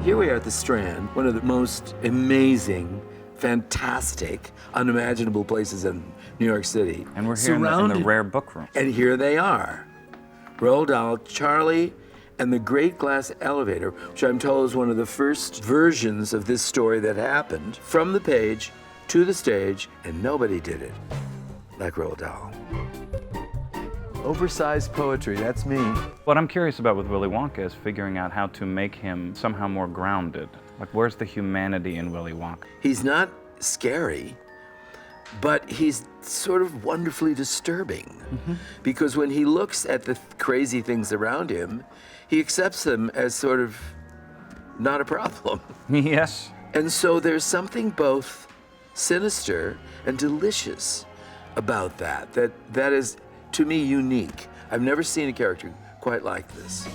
Here we are at the Strand, one of the most amazing, fantastic, unimaginable places in New York City. And we're here in the rare book room. And here they are. Roald Dahl, Charlie, and the Great Glass Elevator, which I'm told is one of the first versions of this story that happened, from the page to the stage, and nobody did it like Roald Dahl. Oversized poetry, that's me. What I'm curious about with Willy Wonka is figuring out how to make him somehow more grounded. Like, where's the humanity in Willy Wonka? He's not scary, but he's sort of wonderfully disturbing. Because when he looks at the crazy things around him, he accepts them as sort of not a problem. Yes. And so there's something both sinister and delicious about that is, to me, unique. I've never seen a character quite like this.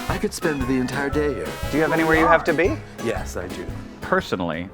I could spend the entire day here. Do you have anywhere you have to be? Yes, I do. Personally,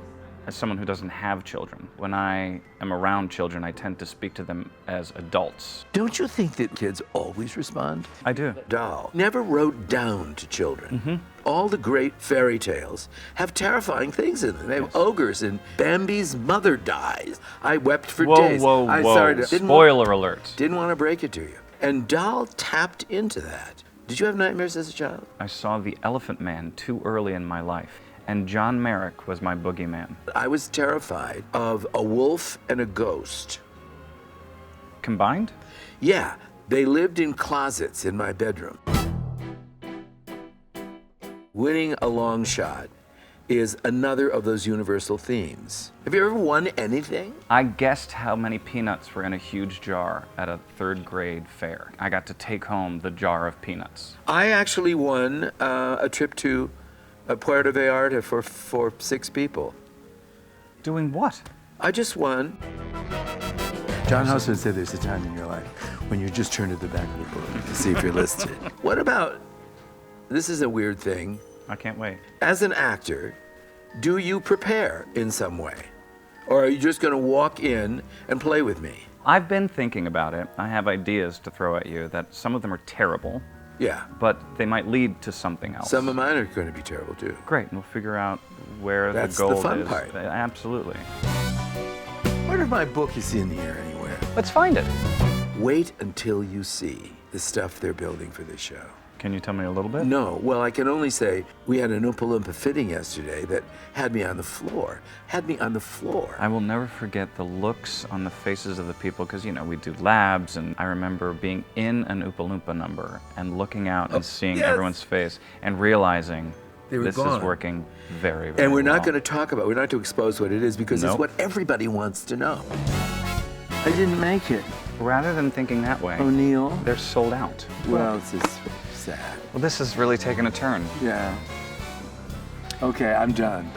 as someone who doesn't have children, when I am around children, I tend to speak to them as adults. Don't you think that kids always respond? I do. Dahl never wrote down to children. All the great fairy tales have terrifying things in them. They have ogres, and Bambi's mother dies. I wept for days. Whoa, I whoa. started, Spoiler alert. Didn't want to break it to you. And Dahl tapped into that. Did you have nightmares as a child? I saw The Elephant Man too early in my life, and John Merrick was my boogeyman. I was terrified of a wolf and a ghost. Combined? Yeah, they lived in closets in my bedroom. Winning a long shot is another of those universal themes. Have you ever won anything? I guessed how many peanuts were in a huge jar at a third grade fair. I got to take home the jar of peanuts. I actually won a trip to Puerto Vallarta for 6 people. Doing what? I just won. John Houseman said there's a time in your life when you just turn to the back of the book to see if you're listed. What about, this is a weird thing. I can't wait. As an actor, do you prepare in some way? Or are you just going to walk in and play with me? I've been thinking about it. I have ideas to throw at you that some of them are terrible, Yeah. but they might lead to something else. Some of mine are going to be terrible too. Great, and we'll figure out where That's the the gold fun is. part. Absolutely. Wonder if my book is in here anywhere. Let's find it. Wait until you see the stuff they're building for this show. Can you tell me a little bit? No, well, I can only say we had an Oompa-Loompa fitting yesterday that had me on the floor. I will never forget the looks on the faces of the people, because, you know, we do labs, and I remember being in an Oompa-Loompa number and looking out and seeing yes. everyone's face and realizing They were this gone. is working very, very And we're not well. going to talk about, we're not to expose what it is, because it's Nope. what everybody wants to know. I didn't make it. Rather than thinking that way, O'Neill? they're sold out. Well, it's just sad. Well, this has really taken a turn. Yeah. Okay, I'm done.